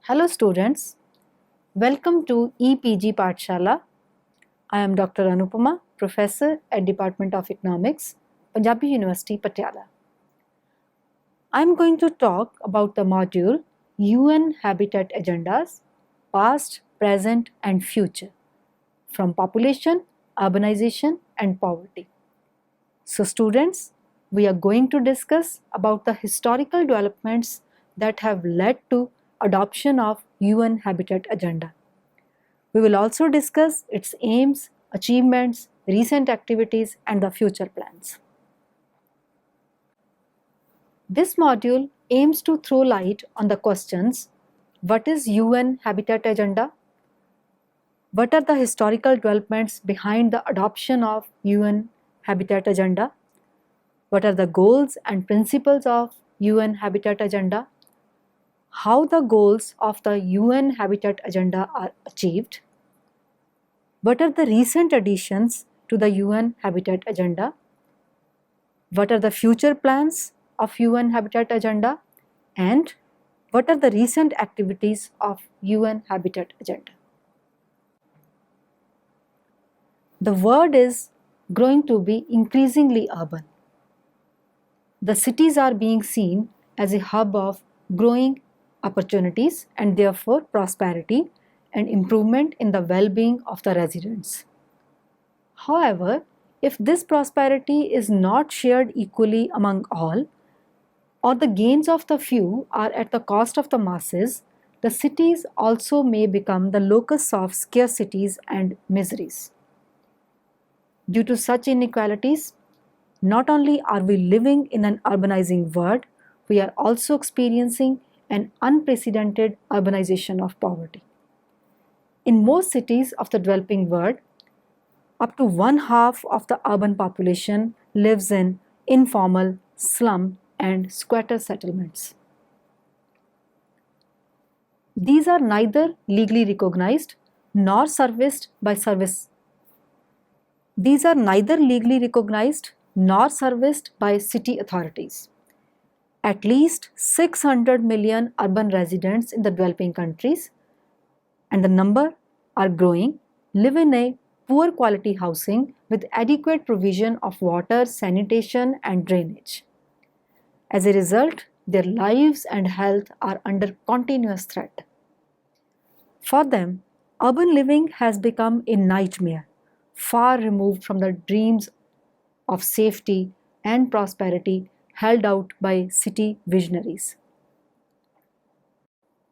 Hello students, welcome to EPG Pathshala. I am Dr. Anupama, Professor at Department of Economics, Punjabi University, Patiala. I am going to talk about the module UN Habitat Agendas, Past, Present and Future, from Population, Urbanization and Poverty. So students, we are going to discuss about the historical developments that have led to adoption of UN Habitat Agenda. We will also discuss its aims, achievements, recent activities and the future plans. This module aims to throw light on the questions: what is UN Habitat Agenda? What are the historical developments behind the adoption of UN Habitat Agenda? What are the goals and principles of UN Habitat Agenda? How the goals of the UN Habitat Agenda are achieved? What are the recent additions to the UN Habitat Agenda? What are the future plans of UN Habitat Agenda? And what are the recent activities of UN Habitat Agenda? The world is growing to be increasingly urban. The cities are being seen as a hub of growing opportunities and therefore prosperity and improvement in the well-being of the residents. However, if this prosperity is not shared equally among all, or the gains of the few are at the cost of the masses, the cities also may become the locus of scarcities and miseries. Due to such inequalities, not only are we living in an urbanizing world, we are also experiencing an unprecedented urbanization of poverty. In most cities of the developing world, up to one half of the urban population lives in informal, slum, and squatter settlements. These are neither legally recognized nor serviced by city authorities. At least 600 million urban residents in the developing countries, and the number are growing, live in a poor quality housing with adequate provision of water, sanitation and drainage. As a result, their lives and health are under continuous threat. For them, urban living has become a nightmare, far removed from the dreams of safety and prosperity held out by city visionaries.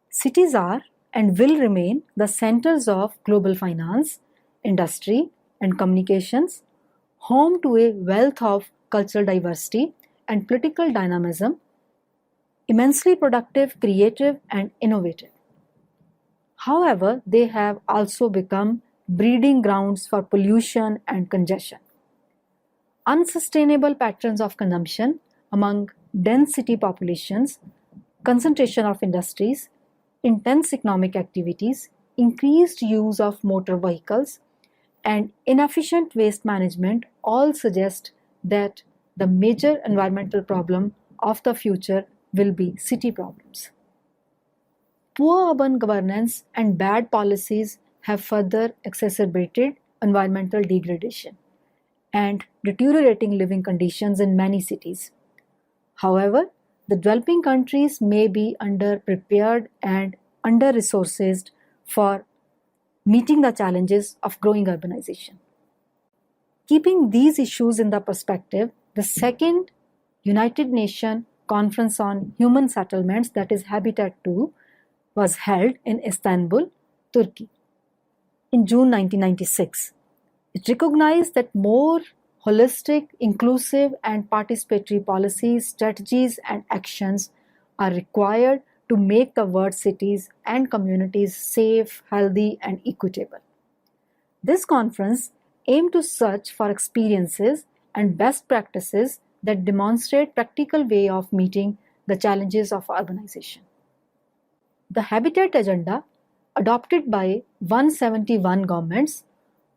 Cities are and will remain the centers of global finance, industry and communications, home to a wealth of cultural diversity and political dynamism, immensely productive, creative and innovative. However, they have also become breeding grounds for pollution and congestion. Unsustainable patterns of consumption among dense city populations, concentration of industries, intense economic activities, increased use of motor vehicles, and inefficient waste management all suggest that the major environmental problem of the future will be city problems. Poor urban governance and bad policies have further exacerbated environmental degradation and deteriorating living conditions in many cities. However, the developing countries may be underprepared and under-resourced for meeting the challenges of growing urbanization. Keeping these issues in the perspective, the second United Nations Conference on Human Settlements, that is Habitat II, was held in Istanbul, Turkey in June 1996. It recognized that more holistic, inclusive and participatory policies, strategies and actions are required to make the world's cities and communities safe, healthy and equitable. This conference aimed to search for experiences and best practices that demonstrate practical way of meeting the challenges of urbanization. The Habitat Agenda, adopted by 171 governments,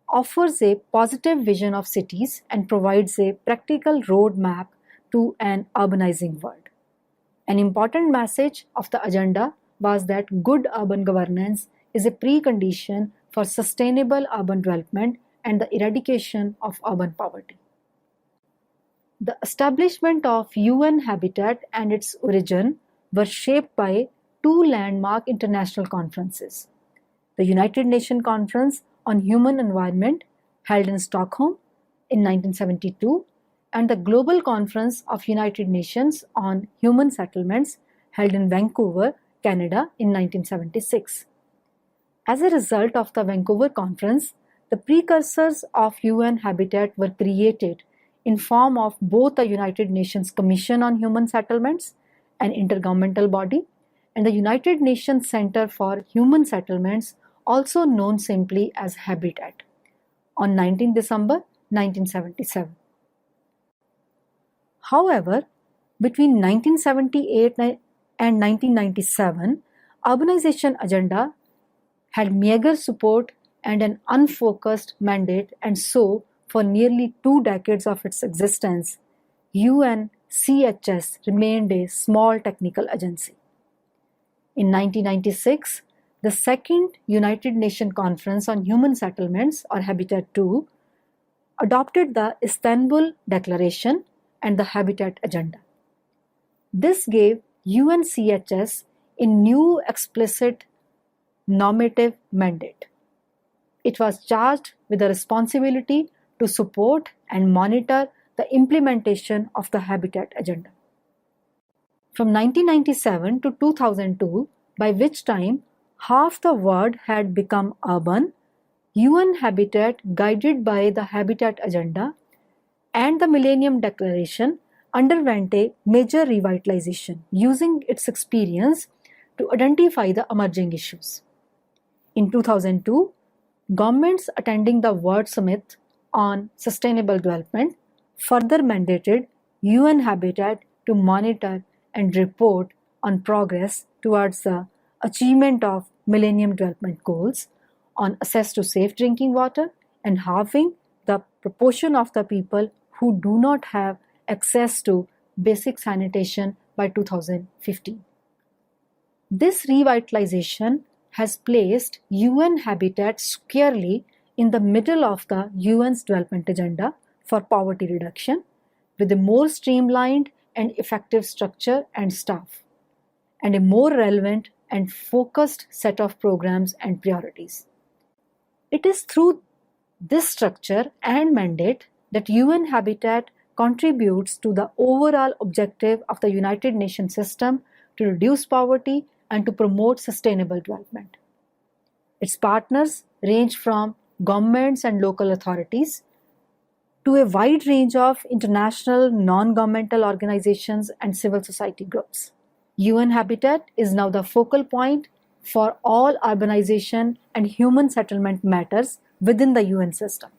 offers a positive vision of cities and provides a practical roadmap to an urbanizing world. An important message of the agenda was that good urban governance is a precondition for sustainable urban development and the eradication of urban poverty. The establishment of UN Habitat and its origin were shaped by two landmark international conferences: the United Nations Conference on Human Environment, held in Stockholm in 1972, and the Global Conference of United Nations on Human Settlements, held in Vancouver, Canada in 1976. As a result of the Vancouver Conference, the precursors of UN Habitat were created in form of both the United Nations Commission on Human Settlements, an intergovernmental body, and the United Nations Center for Human Settlements, also known simply as Habitat, on 19 December 1977. However, between 1978 and 1997, urbanization agenda had meager support and an unfocused mandate, and so for nearly 2 decades of its existence, UNCHS remained a small technical agency. In 1996, the Second United Nations Conference on Human Settlements, or Habitat II, adopted the Istanbul Declaration and the Habitat Agenda. This gave UNCHS a new explicit normative mandate. It was charged with the responsibility to support and monitor the implementation of the Habitat Agenda. From 1997 to 2002, by which time half the world had become urban, UN Habitat, guided by the Habitat Agenda and the Millennium Declaration, underwent a major revitalization, using its experience to identify the emerging issues. In 2002, governments attending the World Summit on Sustainable Development further mandated UN Habitat to monitor and report on progress towards the achievement of Millennium Development Goals on access to safe drinking water and halving the proportion of the people who do not have access to basic sanitation by 2015. This revitalization has placed UN Habitat squarely in the middle of the UN's development agenda for poverty reduction, with a more streamlined and effective structure and staff, and a more relevant and focused set of programs and priorities. It is through this structure and mandate that UN Habitat contributes to the overall objective of the United Nations system to reduce poverty and to promote sustainable development. Its partners range from governments and local authorities to a wide range of international non-governmental organizations and civil society groups. UN Habitat is now the focal point for all urbanization and human settlement matters within the UN system.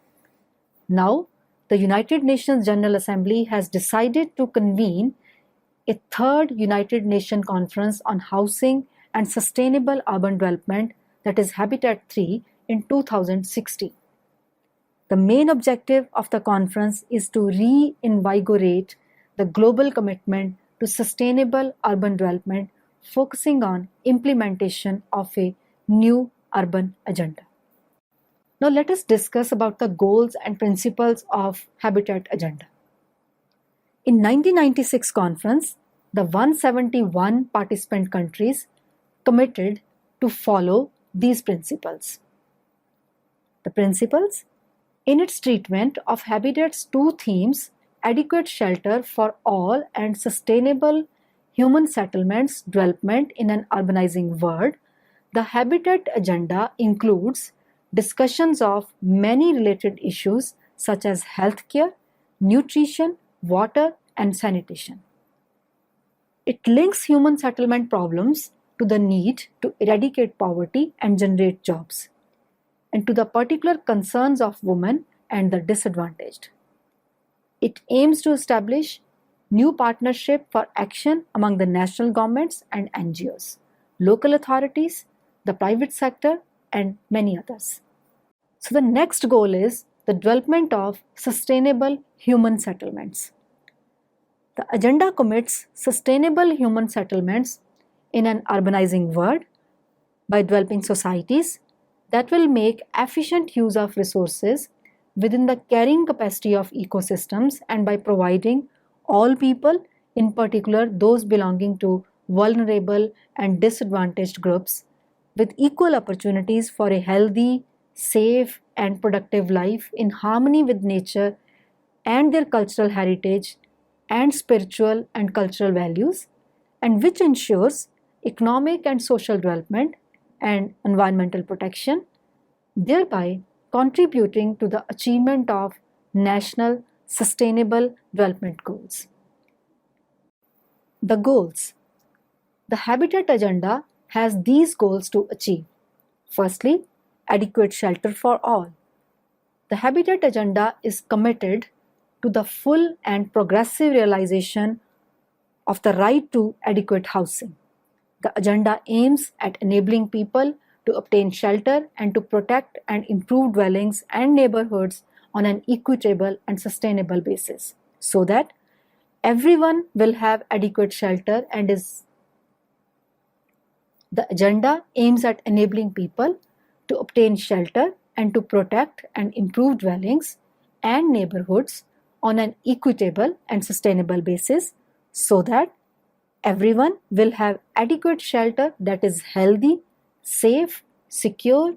Now, the United Nations General Assembly has decided to convene a third United Nations Conference on Housing and Sustainable Urban Development, that is Habitat III, in 2016. The main objective of the conference is to reinvigorate the global commitment to sustainable urban development, focusing on implementation of a new urban agenda. Now let us discuss about the goals and principles of Habitat Agenda. In 1996 conference, the 171 participant countries committed to follow these principles. The principles, in its treatment of Habitat's 2 themes, adequate shelter for all and sustainable human settlements development in an urbanizing world, the Habitat Agenda includes discussions of many related issues such as healthcare, nutrition, water, and sanitation. It links human settlement problems to the need to eradicate poverty and generate jobs, and to the particular concerns of women and the disadvantaged. It aims to establish new partnership for action among the national governments and NGOs, local authorities, the private sector, and many others. So the next goal is the development of sustainable human settlements. The agenda commits sustainable human settlements in an urbanizing world by developing societies that will make efficient use of resources within the carrying capacity of ecosystems, and by providing all people, in particular those belonging to vulnerable and disadvantaged groups, with equal opportunities for a healthy, safe, and productive life in harmony with nature and their cultural heritage and spiritual and cultural values, and which ensures economic and social development and environmental protection, thereby contributing to the achievement of national sustainable development goals. The goals. The Habitat Agenda has these goals to achieve. Firstly, adequate shelter for all. The Habitat Agenda is committed to the full and progressive realization of the right to adequate housing. The agenda aims at enabling people to obtain shelter and to protect and improve dwellings and neighborhoods on an equitable and sustainable basis, so that everyone will have adequate shelter and is. The agenda aims at enabling people to obtain shelter and to protect and improve dwellings and neighborhoods on an equitable and sustainable basis, so that everyone will have adequate shelter that is healthy, safe, secure,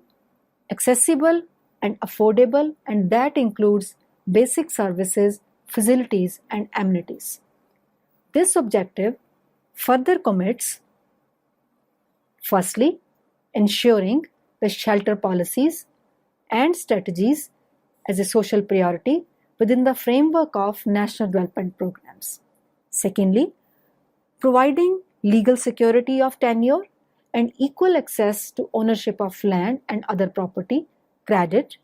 accessible, and affordable, and that includes basic services, facilities, and amenities. This objective further commits, firstly, ensuring the shelter policies and strategies as a social priority within the framework of national development programs. Secondly, providing legal security of tenure and equal access to ownership of land and other property, credit,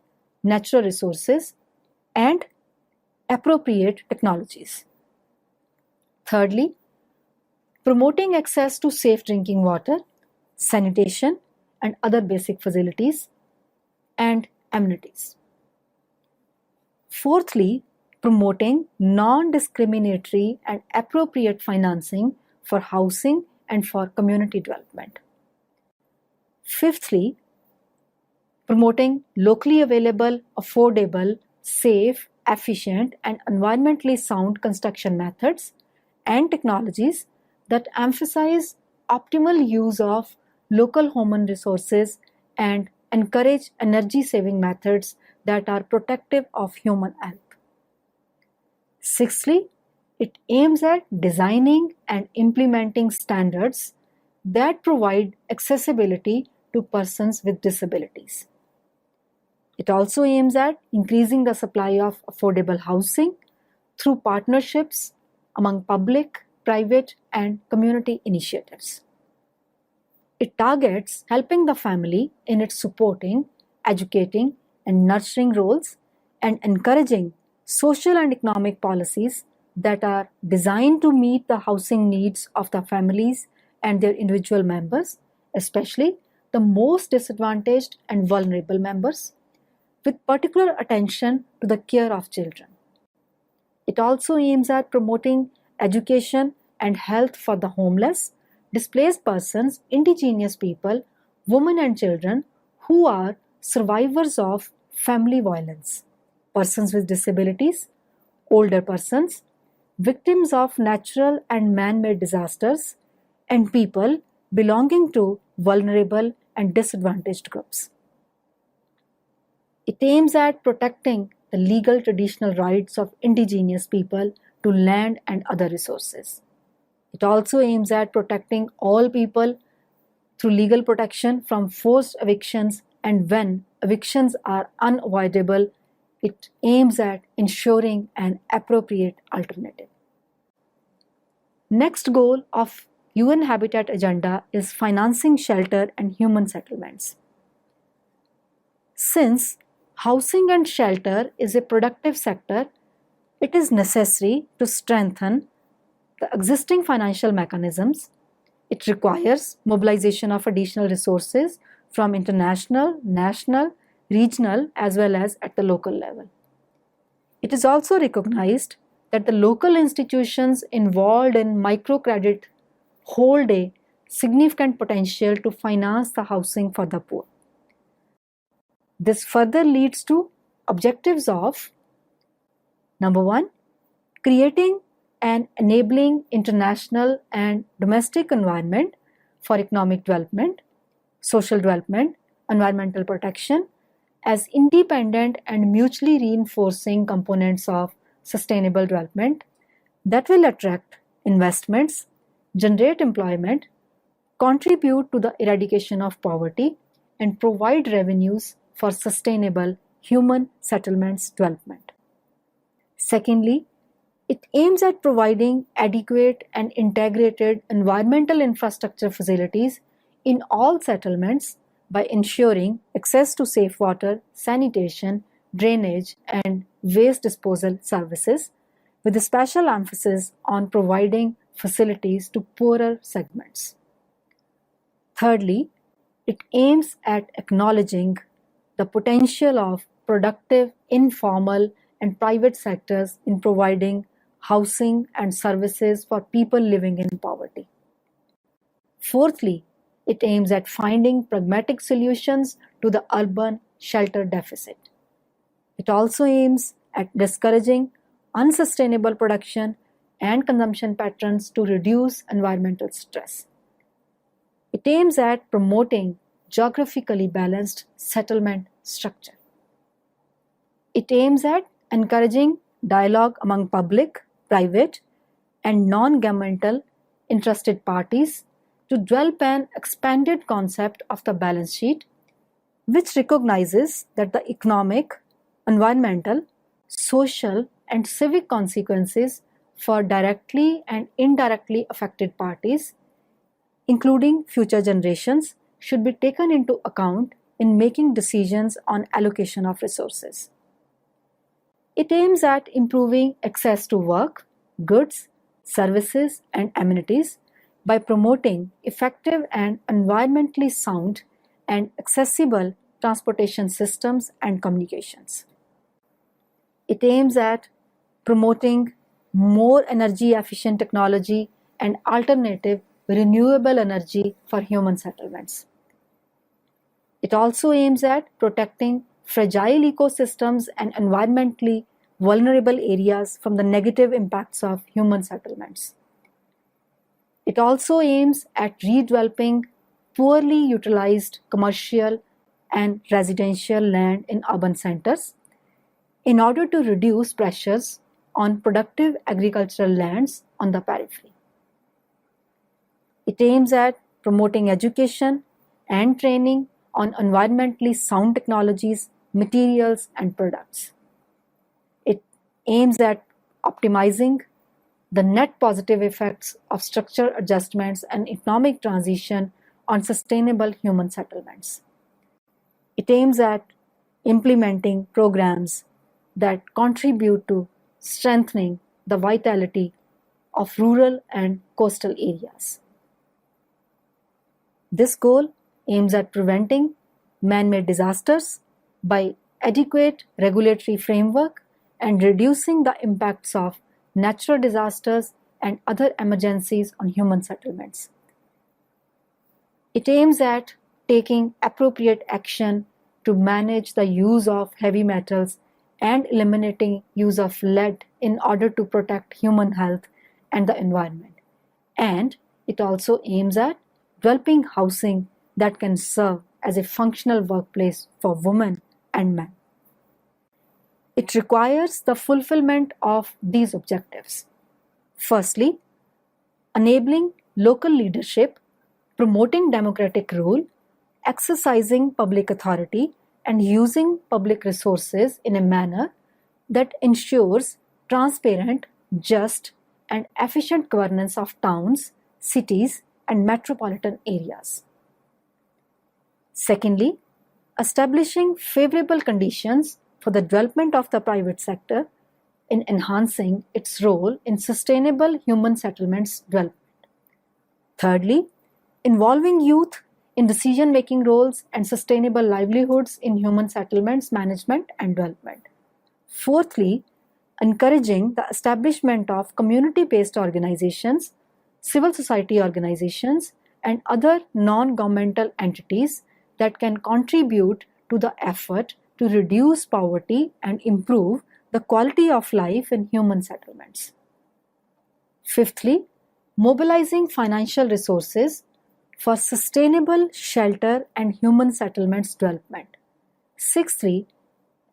natural resources, and appropriate technologies. Thirdly, promoting access to safe drinking water, sanitation, and other basic facilities and amenities. Fourthly, promoting non-discriminatory and appropriate financing for housing and for community development. Fifthly, promoting locally available, affordable, safe, efficient, and environmentally sound construction methods and technologies that emphasize optimal use of local human resources and encourage energy-saving methods that are protective of human health. Sixthly, it aims at designing and implementing standards that provide accessibility to persons with disabilities. It also aims at increasing the supply of affordable housing through partnerships among public, private, and community initiatives. It targets helping the family in its supporting, educating, and nurturing roles, and encouraging social and economic policies that are designed to meet the housing needs of the families and their individual members, especially the most disadvantaged and vulnerable members, with particular attention to the care of children. It also aims at promoting education and health for the homeless, displaced persons, indigenous people, women and children who are survivors of family violence, persons with disabilities, older persons, victims of natural and man-made disasters, and people belonging to vulnerable and disadvantaged groups. It aims at protecting the legal traditional rights of indigenous people to land and other resources. It also aims at protecting all people through legal protection from forced evictions, and when evictions are unavoidable, it aims at ensuring an appropriate alternative. Next goal of UN Habitat Agenda is financing shelter and human settlements. Since housing and shelter is a productive sector, it is necessary to strengthen the existing financial mechanisms. It requires mobilization of additional resources from international, national, regional, as well as at the local level. It is also recognized that the local institutions involved in microcredit hold a significant potential to finance the housing for the poor. This further leads to objectives of number 1, creating an enabling international and domestic environment for economic development, social development, environmental protection as independent and mutually reinforcing components of sustainable development that will attract investments, generate employment, contribute to the eradication of poverty, and provide revenues for sustainable human settlements development. Secondly, it aims at providing adequate and integrated environmental infrastructure facilities in all settlements by ensuring access to safe water, sanitation, drainage, and waste disposal services, with a special emphasis on providing facilities to poorer segments. Thirdly, it aims at acknowledging the potential of productive, informal, and private sectors in providing housing and services for people living in poverty. Fourthly, it aims at finding pragmatic solutions to the urban shelter deficit. It also aims at discouraging unsustainable production and consumption patterns to reduce environmental stress. It aims at promoting geographically balanced settlement structure. It aims at encouraging dialogue among public, private, and non-governmental interested parties to develop an expanded concept of the balance sheet, which recognizes that the economic, environmental, social, and civic consequences for directly and indirectly affected parties, including future generations, should be taken into account in making decisions on allocation of resources. It aims at improving access to work, goods, services, and amenities by promoting effective and environmentally sound and accessible transportation systems and communications. It aims at promoting more energy efficient technology and alternative renewable energy for human settlements. It also aims at protecting fragile ecosystems and environmentally vulnerable areas from the negative impacts of human settlements. It also aims at redeveloping poorly utilized commercial and residential land in urban centers in order to reduce pressures on productive agricultural lands on the periphery. It aims at promoting education and training on environmentally sound technologies, materials, and products. It aims at optimizing the net positive effects of structural adjustments and economic transition on sustainable human settlements. It aims at implementing programs that contribute to strengthening the vitality of rural and coastal areas. This goal aims at preventing man-made disasters by adequate regulatory framework and reducing the impacts of natural disasters and other emergencies on human settlements. It aims at taking appropriate action to manage the use of heavy metals and eliminating use of lead in order to protect human health and the environment. And it also aims at developing housing that can serve as a functional workplace for women and men. It requires the fulfillment of these objectives. Firstly, enabling local leadership, promoting democratic rule, exercising public authority, and using public resources in a manner that ensures transparent, just, and efficient governance of towns, cities, and metropolitan areas. Secondly, establishing favorable conditions for the development of the private sector in enhancing its role in sustainable human settlements development. Thirdly, involving youth in decision-making roles and sustainable livelihoods in human settlements management and development. Fourthly, encouraging the establishment of community-based organizations, civil society organizations, and other non-governmental entities that can contribute to the effort to reduce poverty and improve the quality of life in human settlements. Fifthly, mobilizing financial resources for sustainable shelter and human settlements development. Sixthly,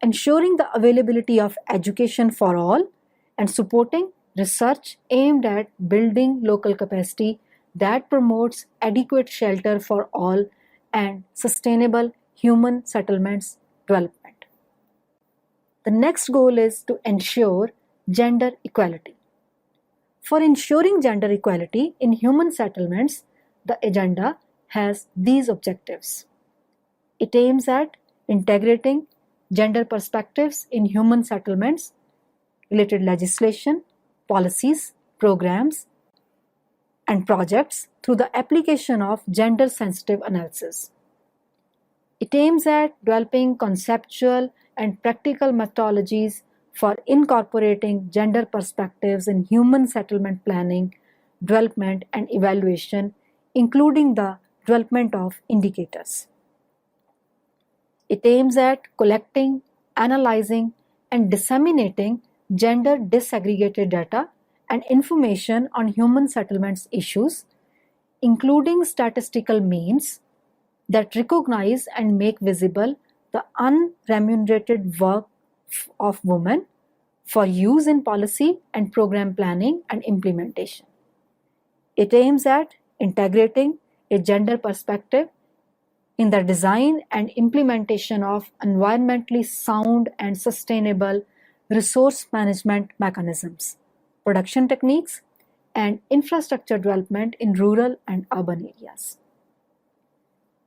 ensuring the availability of education for all and supporting research aimed at building local capacity that promotes adequate shelter for all and sustainable human settlements development. The next goal is to ensure gender equality. For ensuring gender equality in human settlements, the agenda has these objectives. It aims at integrating gender perspectives in human settlements, related legislation, policies, programs, and projects through the application of gender-sensitive analysis. It aims at developing conceptual and practical methodologies for incorporating gender perspectives in human settlement planning, development, and evaluation, including the development of indicators. It aims at collecting, analyzing, and disseminating gender disaggregated data and information on human settlements issues, including statistical means that recognize and make visible the unremunerated work of women for use in policy and program planning and implementation. It aims at integrating a gender perspective in the design and implementation of environmentally sound and sustainable resource management mechanisms, production techniques, and infrastructure development in rural and urban areas.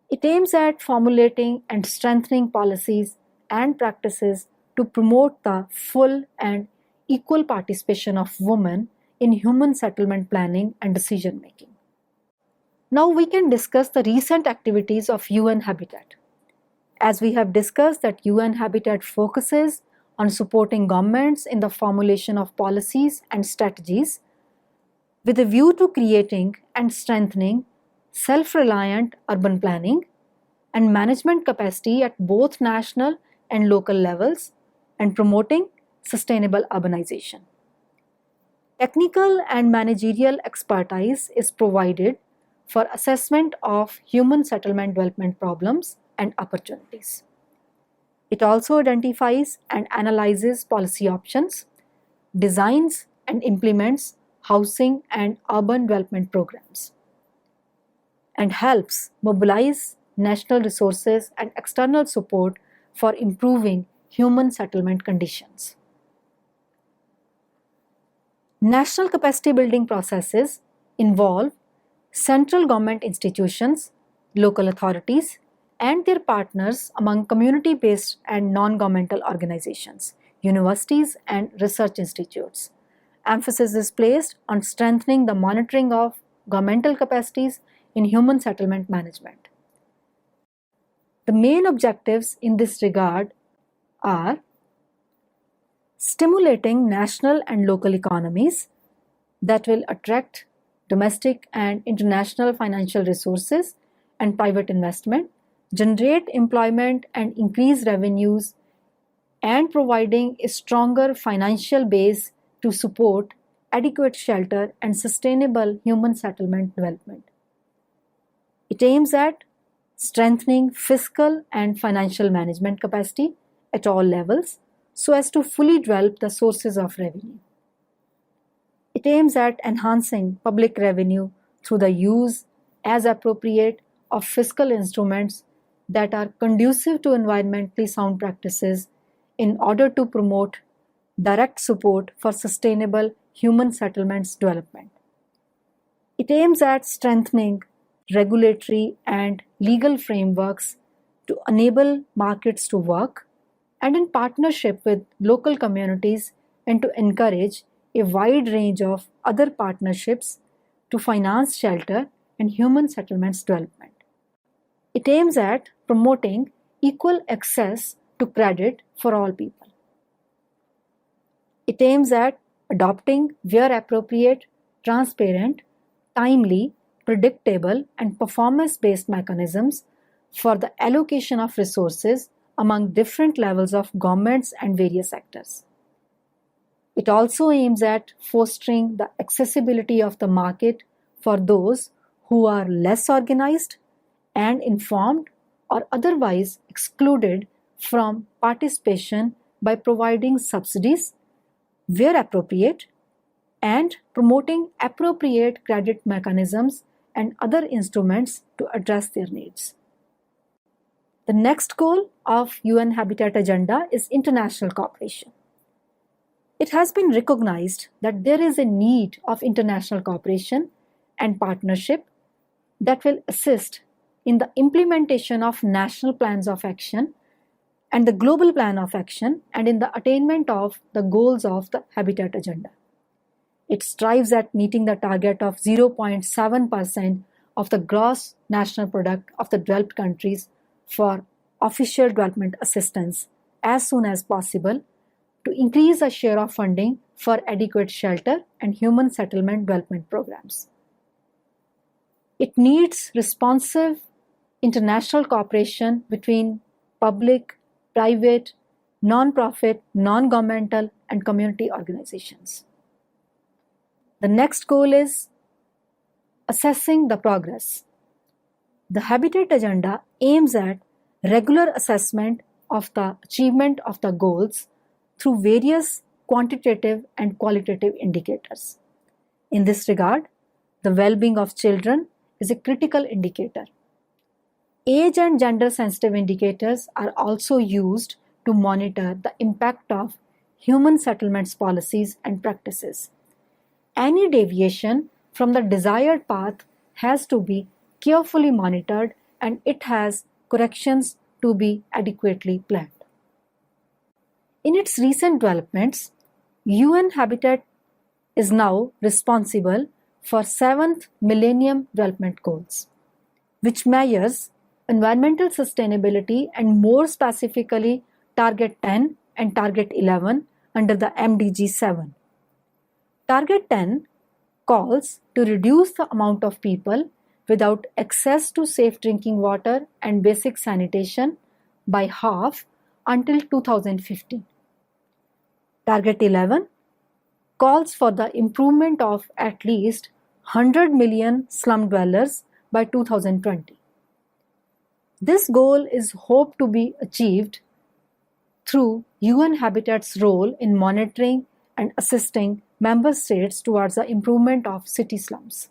It aims at formulating and strengthening policies and practices to promote the full and equal participation of women in human settlement planning and decision making. Now we can discuss the recent activities of UN Habitat. As we have discussed that UN Habitat focuses on supporting governments in the formulation of policies and strategies with a view to creating and strengthening self-reliant urban planning and management capacity at both national and local levels and promoting sustainable urbanization. Technical and managerial expertise is provided for assessment of human settlement development problems and opportunities. It also identifies and analyzes policy options, designs and implements housing and urban development programs, and helps mobilize national resources and external support for improving human settlement conditions. National capacity building processes involve central government institutions, local authorities, and their partners among community-based and non-governmental organizations, universities, and research institutes. Emphasis is placed on strengthening the monitoring of governmental capacities in human settlement management. The main objectives in this regard are stimulating national and local economies that will attract domestic and international financial resources and private investment, generate employment and increase revenues, and providing a stronger financial base to support adequate shelter and sustainable human settlement development. It aims at strengthening fiscal and financial management capacity at all levels so as to fully develop the sources of revenue. It aims at enhancing public revenue through the use as appropriate of fiscal instruments that are conducive to environmentally sound practices in order to promote direct support for sustainable human settlements development. It aims at strengthening regulatory and legal frameworks to enable markets to work and in partnership with local communities and to encourage a wide range of other partnerships to finance shelter and human settlements development. It aims at promoting equal access to credit for all people. It aims at adopting, where appropriate, transparent, timely, predictable, and performance-based mechanisms for the allocation of resources among different levels of governments and various sectors. It also aims at fostering the accessibility of the market for those who are less organized and informed or otherwise excluded from participation by providing subsidies where appropriate and promoting appropriate credit mechanisms and other instruments to address their needs. The next goal of UN Habitat Agenda is international cooperation. It has been recognized that there is a need of international cooperation and partnership that will assist in the implementation of national plans of action and the global plan of action and in the attainment of the goals of the Habitat Agenda. It strives at meeting the target of 0.7% of the gross national product of the developed countries for official development assistance as soon as possible to increase the share of funding for adequate shelter and human settlement development programs. It needs responsive international cooperation between public, private, non-profit, non-governmental, and community organizations. The next goal is assessing the progress. The Habitat Agenda aims at regular assessment of the achievement of the goals through various quantitative and qualitative indicators. In this regard, the well-being of children is a critical indicator. Age and gender-sensitive indicators are also used to monitor the impact of human settlements policies and practices. Any deviation from the desired path has to be carefully monitored and it has corrections to be adequately planned. In its recent developments, UN Habitat is now responsible for 7th Millennium Development Goals, which measures environmental sustainability and more specifically Target 10 and Target 11 under the MDG 7. Target 10 calls to reduce the amount of people without access to safe drinking water and basic sanitation by half until 2015. Target 11 calls for the improvement of at least 100 million slum dwellers by 2020. This goal is hoped to be achieved through UN Habitat's role in monitoring and assisting member states towards the improvement of city slums.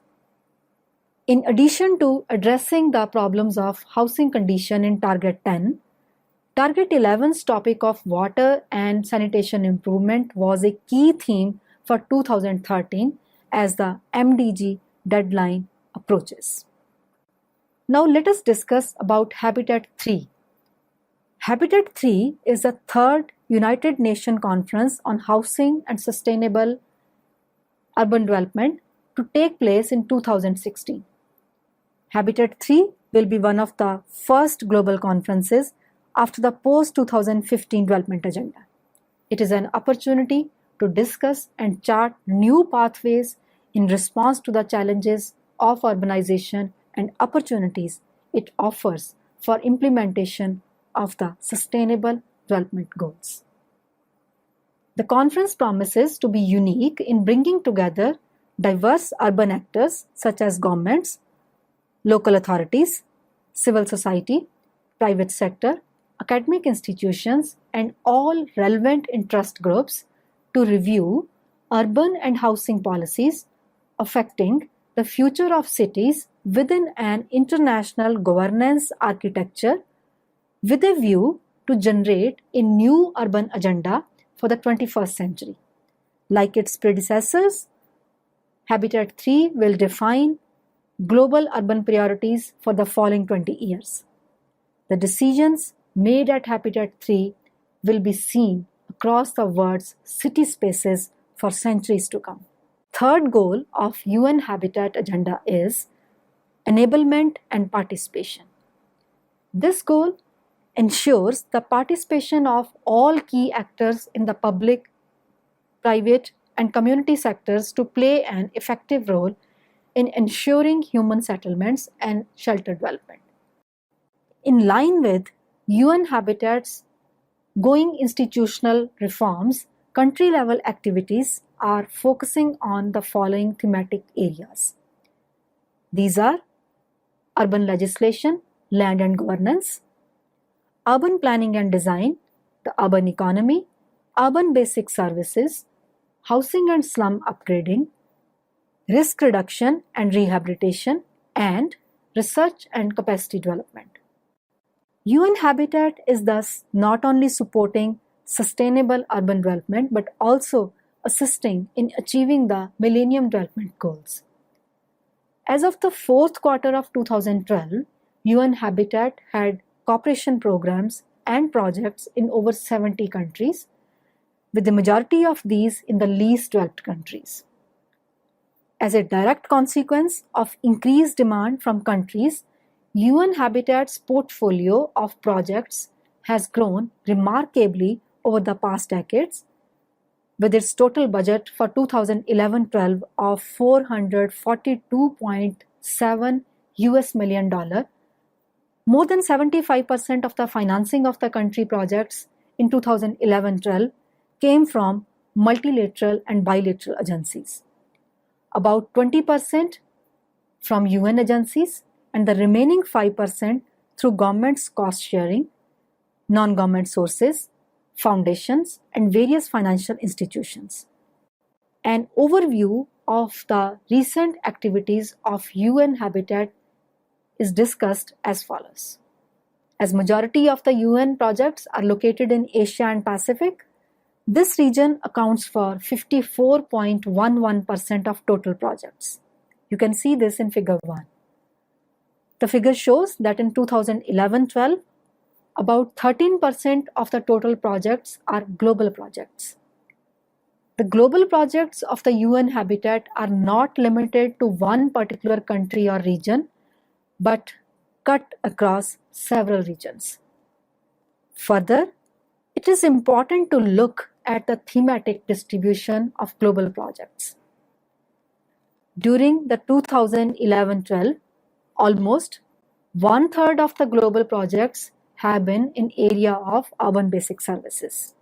In addition to addressing the problems of housing condition in Target 10, Target 11's topic of water and sanitation improvement was a key theme for 2013 as the MDG deadline approaches. Now let us discuss about Habitat 3. Habitat 3 is the third United Nations Conference on Housing and Sustainable Urban Development to take place in 2016. Habitat 3 will be one of the first global conferences after the post-2015 development agenda. It is an opportunity to discuss and chart new pathways in response to the challenges of urbanization and opportunities it offers for implementation of the Sustainable Development Goals. The conference promises to be unique in bringing together diverse urban actors such as governments, local authorities, civil society, private sector, academic institutions, and all relevant interest groups to review urban and housing policies affecting the future of cities within an international governance architecture with a view to generate a new urban agenda for the 21st century. Like its predecessors, Habitat 3 will define global urban priorities for the following 20 years. The decisions made at Habitat 3 will be seen across the world's city spaces for centuries to come. Third goal of UN Habitat Agenda is enablement and participation. This goal ensures the participation of all key actors in the public, private, and community sectors to play an effective role in ensuring human settlements and shelter development. In line with UN Habitat's going institutional reforms, country-level activities are focusing on the following thematic areas. These are urban legislation, land and governance, urban planning and design, the urban economy, urban basic services, housing and slum upgrading, risk reduction and rehabilitation, and research and capacity development. UN Habitat is thus not only supporting sustainable urban development but also assisting in achieving the Millennium Development Goals. As of the fourth quarter of 2012, UN Habitat had cooperation programs and projects in over 70 countries, with the majority of these in the least developed countries. As a direct consequence of increased demand from countries, UN Habitat's portfolio of projects has grown remarkably over the past decades, with its total budget for 2011-12 of $442.7 million. More than 75% of the financing of the country projects in 2011-12 came from multilateral and bilateral agencies. About 20% from UN agencies and the remaining 5% through government's cost sharing, non-government sources, foundations, and various financial institutions. An overview of the recent activities of UN Habitat is discussed as follows. As majority of the UN projects are located in Asia and Pacific, this region accounts for 54.11% of total projects. You can see this in figure 1. The figure shows that in 2011-12, about 13% of the total projects are global projects. The global projects of the UN Habitat are not limited to one particular country or region, but cut across several regions. Further, it is important to look at the thematic distribution of global projects. During the 2011-12, almost 1/3 of the global projects have been in area of urban basic services.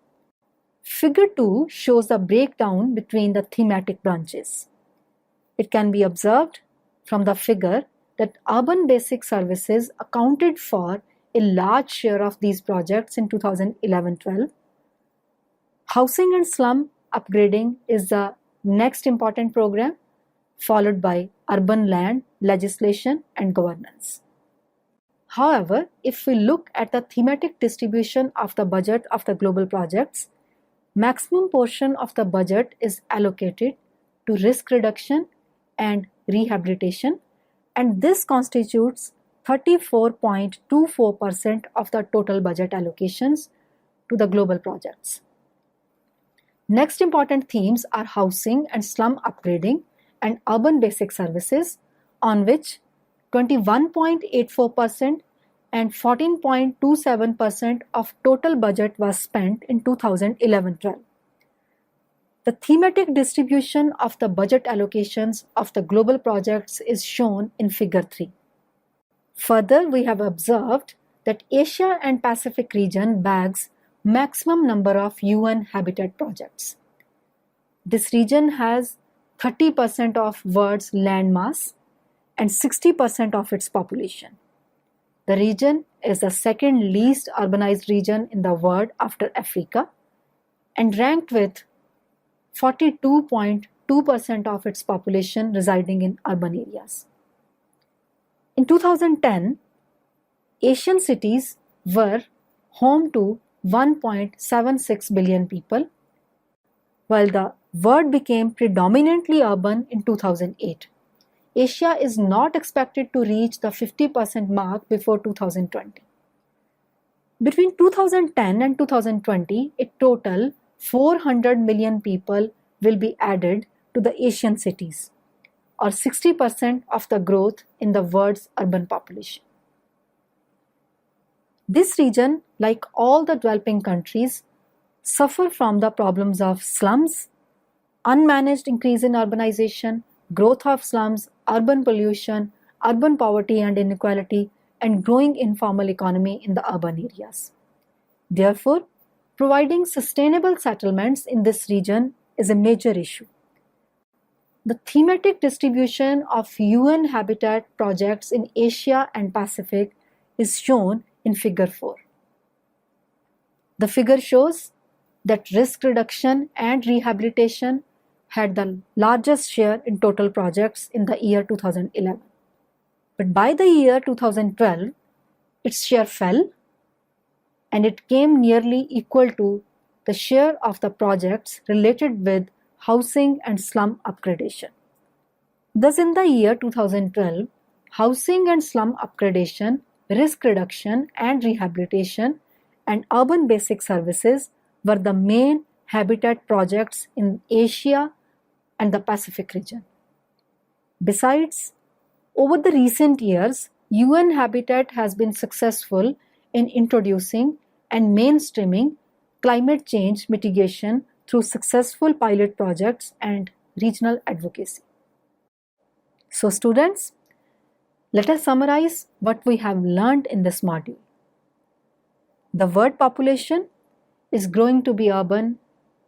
Figure 2 shows the breakdown between the thematic branches. It can be observed from the figure that urban basic services accounted for a large share of these projects in 2011-12. Housing and slum upgrading is the next important program, followed by urban land, legislation, and governance. However, if we look at the thematic distribution of the budget of the global projects, maximum portion of the budget is allocated to risk reduction and rehabilitation, and this constitutes 34.24% of the total budget allocations to the global projects. Next important themes are housing and slum upgrading and urban basic services, on which 21.84% and 14.27% of total budget was spent in 2011-12. The thematic distribution of the budget allocations of the global projects is shown in figure 3. Further, we have observed that Asia and Pacific region bags maximum number of UN Habitat projects. This region has 30% of world's land mass and 60% of its population. The region is the second least urbanized region in the world after Africa and ranked with 42.2% of its population residing in urban areas. In 2010, Asian cities were home to 1.76 billion people, while the world became predominantly urban in 2008. Asia is not expected to reach the 50% mark before 2020. Between 2010 and 2020, a total 400 million people will be added to the Asian cities, or 60% of the growth in the world's urban population. This region, like all the developing countries, suffer from the problems of slums, unmanaged increase in urbanization, growth of slums, urban pollution, urban poverty and inequality, and growing informal economy in the urban areas. Therefore, providing sustainable settlements in this region is a major issue. The thematic distribution of UN habitat projects in Asia and Pacific is shown in Figure 4. The figure shows that risk reduction and rehabilitation had the largest share in total projects in the year 2011. But by the year 2012, its share fell and it came nearly equal to the share of the projects related with housing and slum upgradation. Thus, in the year 2012, housing and slum upgradation, risk reduction and rehabilitation, and urban basic services were the main habitat projects in Asia and the Pacific region. Besides, over the recent years, UN Habitat has been successful in introducing and mainstreaming climate change mitigation through successful pilot projects and regional advocacy. So students, let us summarize what we have learned in this module. The world population is growing to be urban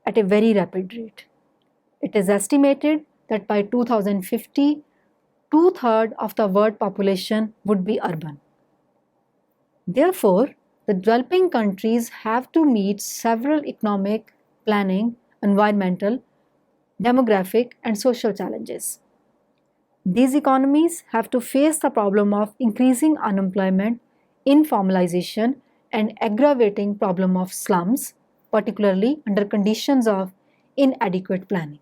at a very rapid rate. It is estimated that by 2050, 2/3 of the world population would be urban. Therefore, the developing countries have to meet several economic, planning, environmental, demographic, and social challenges. These economies have to face the problem of increasing unemployment, informalization, and aggravating problem of slums, particularly under conditions of inadequate planning.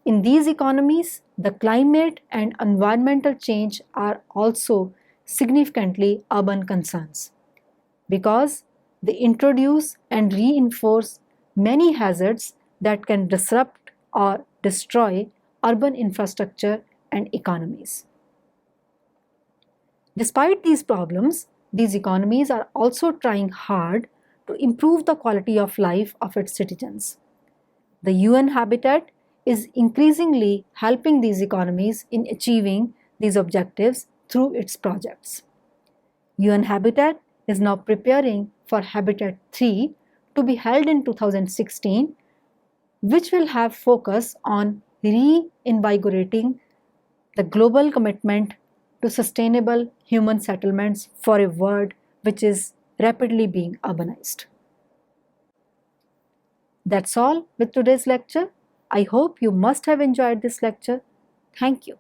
In these economies, the climate and environmental change are also significantly urban concerns because they introduce and reinforce many hazards that can disrupt or destroy urban infrastructure and economies. Despite these problems, these economies are also trying hard to improve the quality of life of its citizens. The UN Habitat is increasingly helping these economies in achieving these objectives through its projects. UN Habitat is now preparing for Habitat 3 to be held in 2016, which will have focus on reinvigorating the global commitment to sustainable human settlements for a world which is rapidly being urbanized. That's all with today's lecture. I hope you must have enjoyed this lecture. Thank you.